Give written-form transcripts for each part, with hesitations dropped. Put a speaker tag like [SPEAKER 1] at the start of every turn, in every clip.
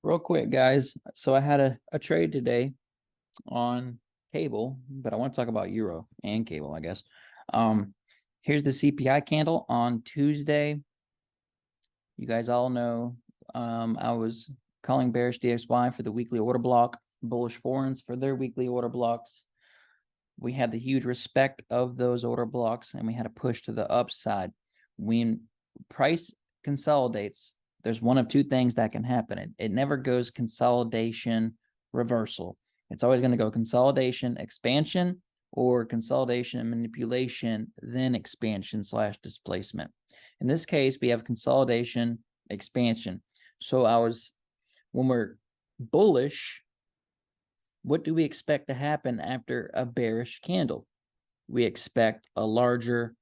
[SPEAKER 1] Real quick, guys. So I had a trade today on cable, but I want to talk about euro and cable, I guess. Um, Here's the CPI candle on Tuesday. You guys all know I was calling bearish DXY for the weekly order block, bullish foreigns for their weekly order blocks. We had the huge respect of those order blocks, and we had a push to the upside. When price consolidates, there's one of two things that can happen. It never goes consolidation, reversal. It's always going to go consolidation, expansion, or consolidation and manipulation, then expansion / displacement. In this case, we have consolidation, expansion. So when we're bullish, what do we expect to happen after a bearish candle? We expect a larger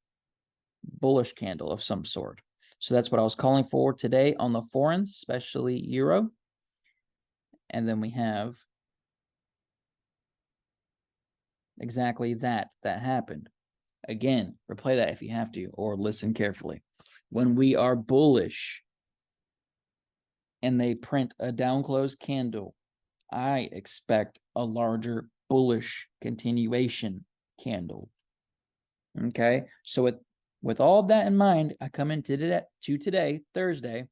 [SPEAKER 1] bullish candle of some sort. So that's what I was calling for today on the foreigns, especially euro. And then we have exactly that happened. Again, replay that if you have to, or listen carefully. When we are bullish and they print a down close candle, I expect a larger bullish continuation candle. Okay, so with all of that in mind, I come into today, Thursday,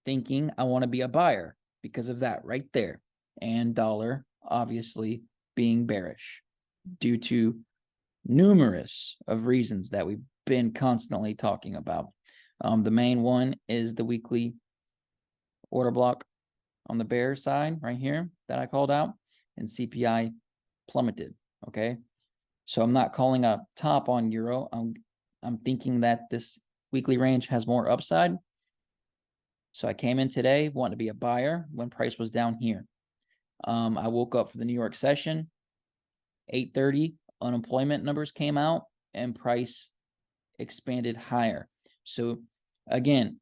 [SPEAKER 1] thinking I want to be a buyer because of that right there. And dollar obviously being bearish due to numerous of reasons that we've been constantly talking about. The main one is the weekly order block on the bear side right here that I called out, and CPI plummeted. Okay, so I'm not calling a top on euro. I'm thinking that this weekly range has more upside. So I came in today wanting to be a buyer when price was down here. I woke up for the New York session, 8:30. Unemployment numbers came out and price expanded higher. So again,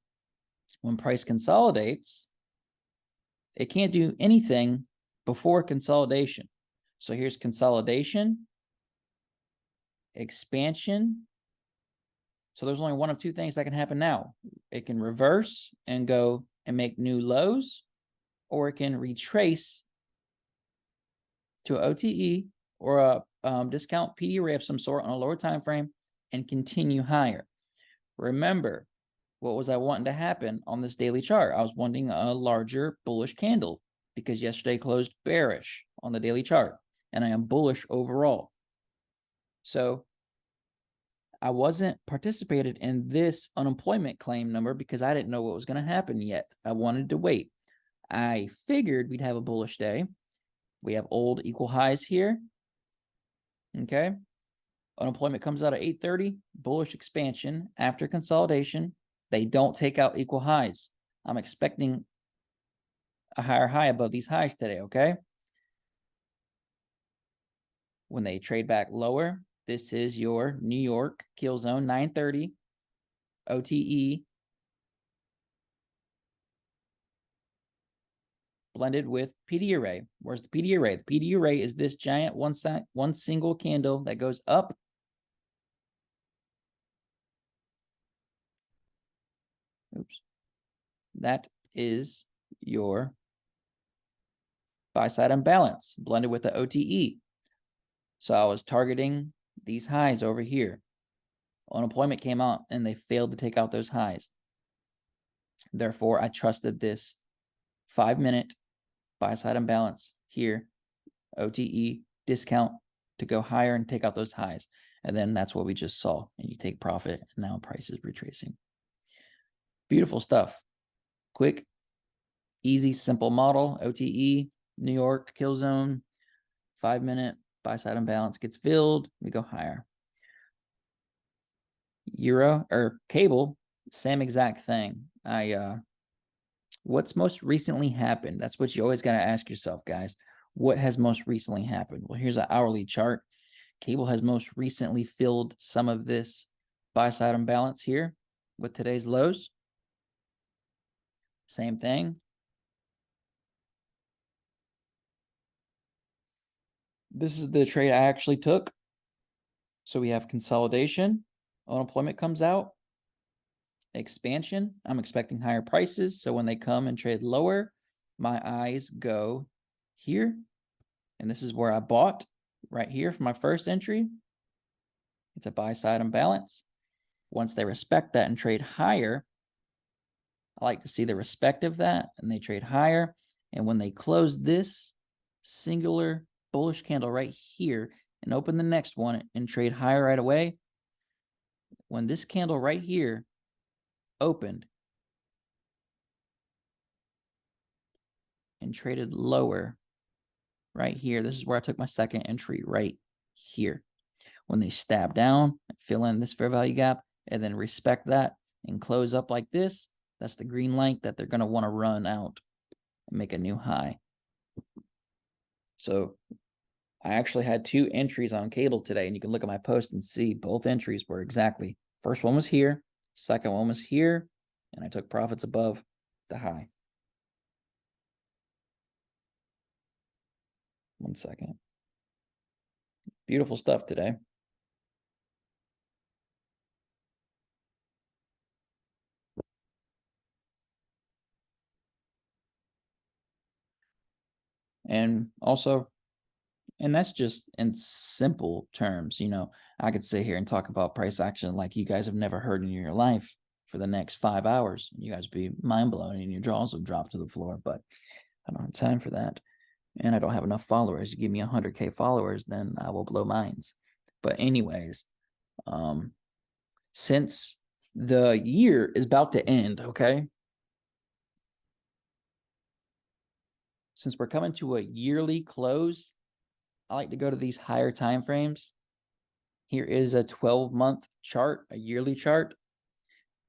[SPEAKER 1] when price consolidates, it can't do anything before consolidation. So here's consolidation, expansion. So there's only one of two things that can happen now. It can reverse and go and make new lows, or it can retrace to an OTE or a discount PD array of some sort on a lower time frame and continue higher. Remember, what was I wanting to happen on this daily chart? I was wanting a larger bullish candle because yesterday closed bearish on the daily chart, and I am bullish overall. So I wasn't participated in this unemployment claim number because I didn't know what was going to happen yet. I wanted to wait. I figured we'd have a bullish day. We have old equal highs here. Okay. Unemployment comes out at 8:30, bullish expansion after consolidation. They don't take out equal highs. I'm expecting a higher high above these highs today, okay? When they trade back lower, this is your New York kill zone 930 OTE blended with PD array. Where's the PD array? The PD array is this giant one single candle that goes up. Oops. That is your buy side imbalance blended with the OTE. So I was targeting these highs over here. Unemployment came out and they failed to take out those highs. Therefore, I trusted this 5-minute buy side imbalance here, OTE discount to go higher and take out those highs. And then that's what we just saw. And you take profit, and now price is retracing. Beautiful stuff. Quick, easy, simple model. OTE, New York kill zone, 5-minute buy side imbalance gets filled, we go higher. Euro or cable, same exact thing. What's most recently happened? That's what you always got to ask yourself, guys. What has most recently happened? Well, here's an hourly chart. Cable has most recently filled some of this buy side imbalance here with today's lows. Same thing. This is the trade I actually took. So we have consolidation. Unemployment comes out. Expansion. I'm expecting higher prices. So when they come and trade lower, my eyes go here. And this is where I bought right here for my first entry. It's a buy side imbalance. Once they respect that and trade higher, I like to see the respect of that, and they trade higher. And when they close this singular bullish candle right here and open the next one and trade higher right away, when this candle right here opened and traded lower right here, this is where I took my second entry right here. When they stab down, fill in this fair value gap, and then respect that and close up like this, that's the green light that they're going to want to run out and make a new high. So I actually had 2 entries on cable today, and you can look at my post and see both entries were exactly. First one was here, second one was here, and I took profits above the high. 1 second. Beautiful stuff today. And also, and that's just in simple terms, you know, I could sit here and talk about price action like you guys have never heard in your life for the next 5 hours. You guys would be mind blown and your jaws would drop to the floor, but I don't have time for that. And I don't have enough followers. You give me 100K followers, then I will blow minds. But anyways, since the year is about to end, okay? Since we're coming to a yearly close, I like to go to these higher time frames. Here is a 12-month chart, a yearly chart.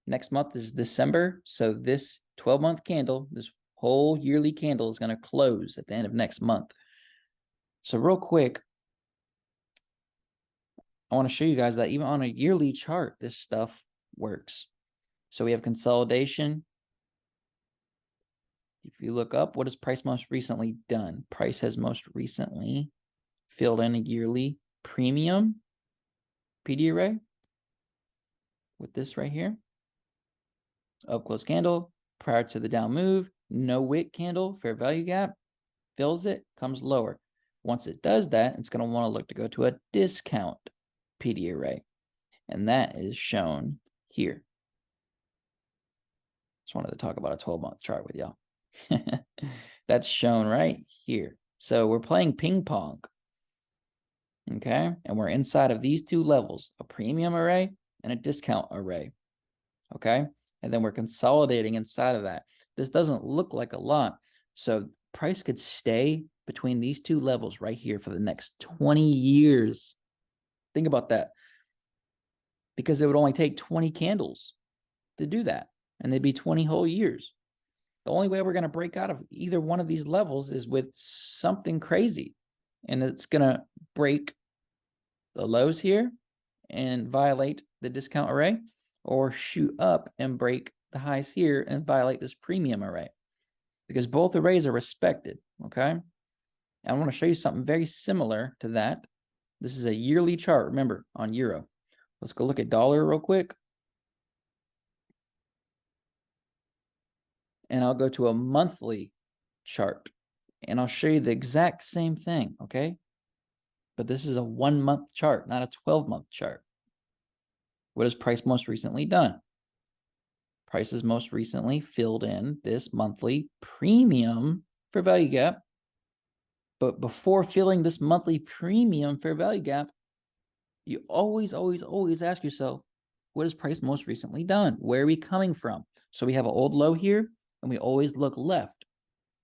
[SPEAKER 1] Next month is December. So this 12-month candle, this whole yearly candle is going to close at the end of next month. So real quick, I want to show you guys that even on a yearly chart, this stuff works. So we have consolidation. If you look up, what has price most recently done? Price has most recently filled in a yearly premium PD array with this right here. Up close candle prior to the down move, no wick candle, fair value gap, fills it, comes lower. Once it does that, it's going to want to look to go to a discount PD array. And that is shown here. Just wanted to talk about a 12-month chart with y'all. That's shown right here. So we're playing ping pong. Okay. And we're inside of these 2 levels, a premium array and a discount array. Okay. And then we're consolidating inside of that. This doesn't look like a lot. So price could stay between these 2 levels right here for the next 20 years. Think about that. Because it would only take 20 candles to do that. And they'd be 20 whole years. The only way we're going to break out of either one of these levels is with something crazy. And it's going to break the lows here and violate the discount array, or shoot up and break the highs here and violate this premium array, because both arrays are respected. Okay. And I want to show you something very similar to that. This is a yearly chart, remember, on euro. Let's go look at dollar real quick. And I'll go to a monthly chart and I'll show you the exact same thing. Okay. But this is a 1-month chart, not a 12-month chart. What has price most recently done? Price has most recently filled in this monthly premium fair value gap. But before filling this monthly premium fair value gap, you always ask yourself, what has price most recently done? Where are we coming from? So we have an old low here, and we always look left.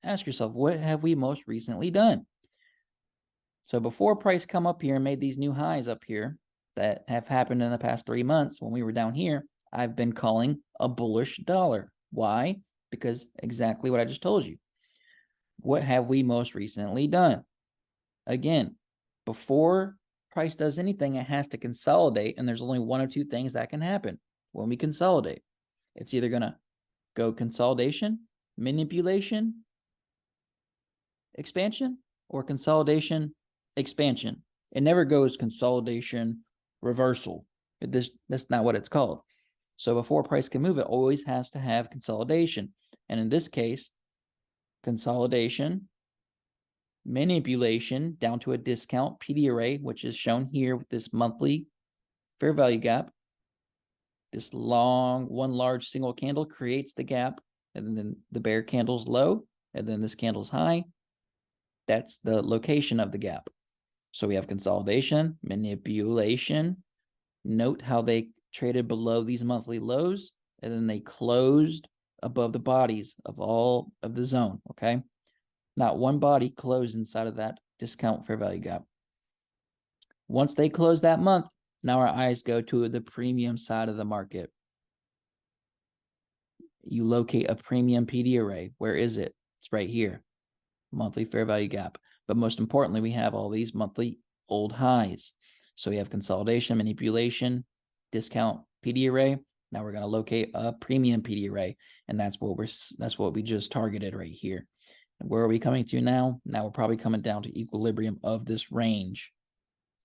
[SPEAKER 1] Ask yourself, what have we most recently done? So before price come up here and made these new highs up here that have happened in the past 3 months when we were down here, I've been calling a bullish dollar. Why? Because exactly what I just told you. What have we most recently done? Again, before price does anything, it has to consolidate, and there's only 1 or 2 things that can happen when we consolidate. It's either going to go consolidation, manipulation, expansion, or consolidation, expansion. It never goes consolidation, reversal. That's not what it's called. So before price can move, it always has to have consolidation. And in this case, consolidation, manipulation down to a discount PD array, which is shown here with this monthly fair value gap. This one large single candle creates the gap, and then the bear candle's low, and then this candle's high. That's the location of the gap. So we have consolidation, manipulation. Note how they traded below these monthly lows, and then they closed above the bodies of all of the zone, okay? Not one body closed inside of that discount fair value gap. Once they close that month, now our eyes go to the premium side of the market. You locate a premium PD array. Where is it? It's right here, monthly fair value gap. But most importantly, we have all these monthly old highs. So we have consolidation, manipulation, discount PD array. Now we're going to locate a premium PD array, and that's what we just targeted right here. And where are we coming to now? Now we're probably coming down to equilibrium of this range,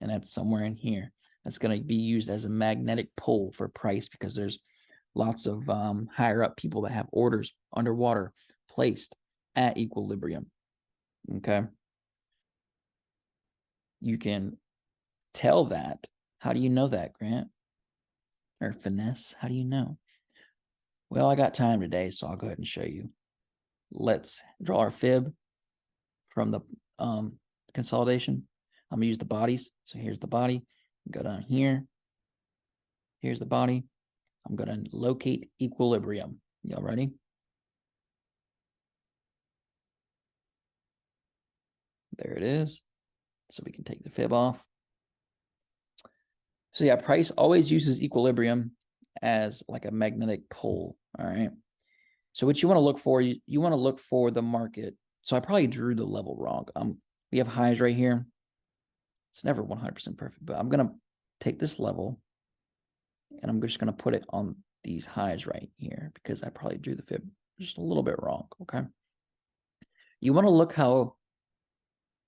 [SPEAKER 1] and that's somewhere in here. That's going to be used as a magnetic pull for price because there's lots of higher up people that have orders underwater placed at equilibrium. Okay. You can tell that. How do you know that, Grant? Or Finesse, how do you know? Well, I got time today, so I'll go ahead and show you. Let's draw our fib from the consolidation. I'm gonna use the bodies. So here's the body. Go down here. Here's the body. I'm gonna locate equilibrium. Y'all ready? There it is. So we can take the fib off. So yeah, price always uses equilibrium as like a magnetic pull. All right. So what you want to look for, you want to look for the market. So I probably drew the level wrong. We have highs right here. It's never 100% perfect, but I'm going to take this level and I'm just going to put it on these highs right here because I probably drew the fib just a little bit wrong. Okay. You want to look how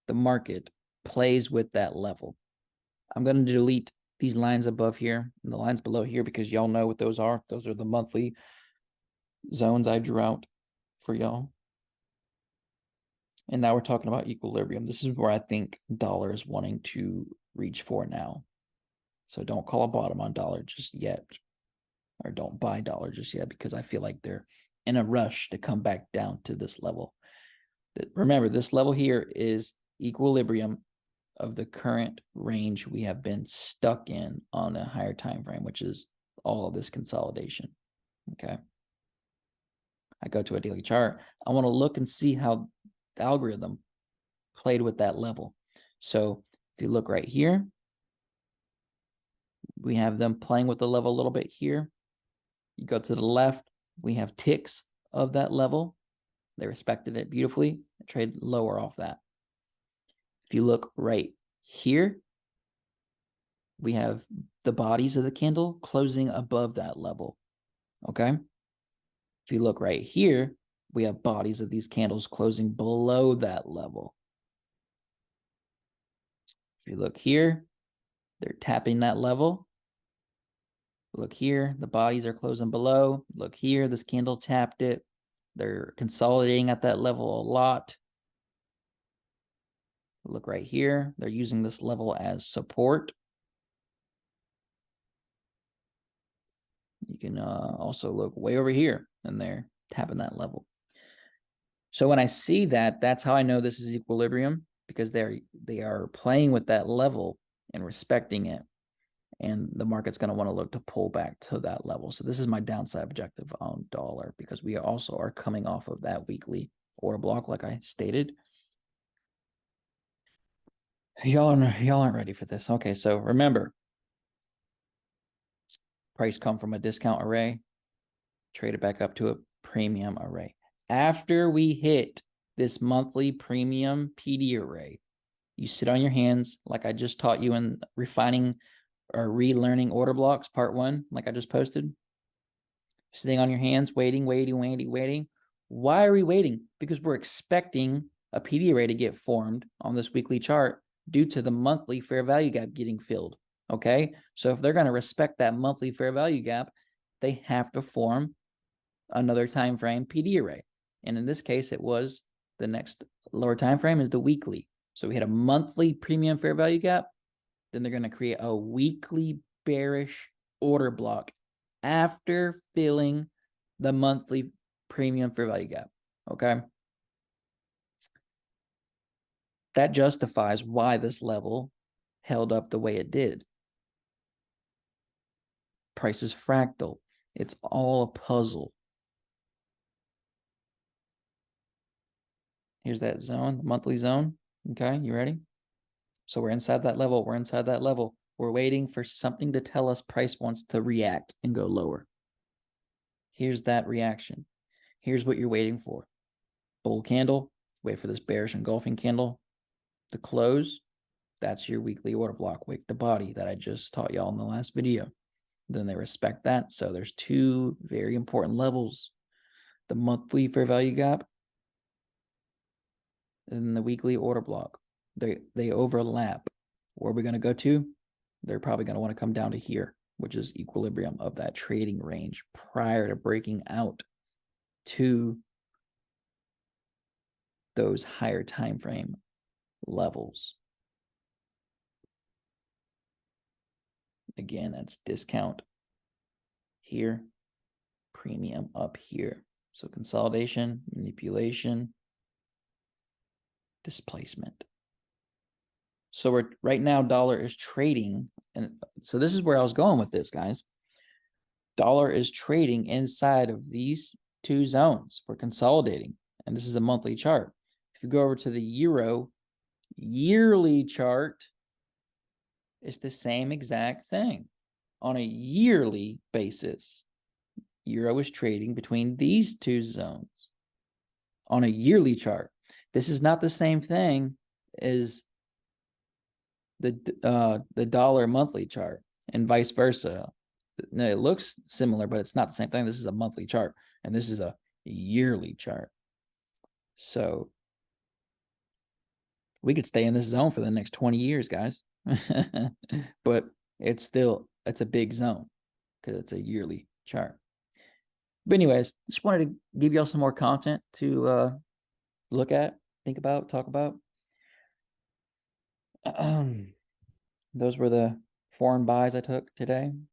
[SPEAKER 1] the market plays with that level. I'm going to delete these lines above here and the lines below here because y'all know what those are. Those are the monthly zones I drew out for y'all. And now we're talking about equilibrium. This is where I think dollar is wanting to reach for now. So don't call a bottom on dollar just yet, or don't buy dollar just yet because I feel like they're in a rush to come back down to this level. Remember, this level here is equilibrium of the current range we have been stuck in on a higher time frame, which is all of this consolidation. Okay. I go to a daily chart. I want to look and see how the algorithm played with that level. So if you look right here, we have them playing with the level a little bit here. You go to the left, we have ticks of that level. They respected it beautifully, trade lower off that. If you look right here, we have the bodies of the candle closing above that level. Okay. If you look right here, we have bodies of these candles closing below that level. If you look here, they're tapping that level. Look here, the bodies are closing below. Look here, this candle tapped it. They're consolidating at that level a lot. Look right here, they're using this level as support. You can also look way over here and they're tapping that level. So when I see that, that's how I know this is equilibrium because they are playing with that level and respecting it. And the market's going to want to look to pull back to that level. So this is my downside objective on dollar because we also are coming off of that weekly order block, like I stated. Y'all aren't ready for this. Okay, so remember, price come from a discount array, trade it back up to a premium array. After we hit this monthly premium PD array, you sit on your hands like I just taught you in refining or relearning order blocks, part 1, like I just posted. Sitting on your hands, waiting. Why are we waiting? Because we're expecting a PD array to get formed on this weekly chart due to the monthly fair value gap getting filled. Okay, so if they're going to respect that monthly fair value gap, they have to form another time frame PD array. And in this case, it was The next lower time frame is the weekly. So we had a monthly premium fair value gap. Then they're going to create a weekly bearish order block after filling the monthly premium fair value gap. Okay. That justifies why this level held up the way it did. Price is fractal. It's all a puzzle. Here's that zone, monthly zone. Okay, you ready? So we're inside that level. We're inside that level. We're waiting for something to tell us price wants to react and go lower. Here's that reaction. Here's what you're waiting for. Bull candle. Wait for this bearish engulfing candle to close. That's your weekly order block. Wick the body that I just taught y'all in the last video. Then they respect that. So there's two very important levels. The monthly fair value gap and the weekly order block. They overlap. Where are we going to go to? They're probably going to want to come down to here, which is equilibrium of that trading range prior to breaking out to those higher time frame levels. Again, that's discount here, premium up here. So consolidation, manipulation, displacement. So we're right now, dollar is trading. And so this is where I was going with this, guys. Dollar is trading inside of these two zones. We're consolidating. And this is a monthly chart. If you go over to the euro yearly chart, it's the same exact thing. On a yearly basis, euro is trading between these two zones on a yearly chart. This is not the same thing as the dollar monthly chart and vice versa. No, it looks similar, but it's not the same thing. This is a monthly chart and this is a yearly chart. So we could stay in this zone for the next 20 years, guys. But it's a big zone because it's a yearly chart. But anyways, just wanted to give y'all some more content to look at, think about, talk about. Those were the foreign buys I took today.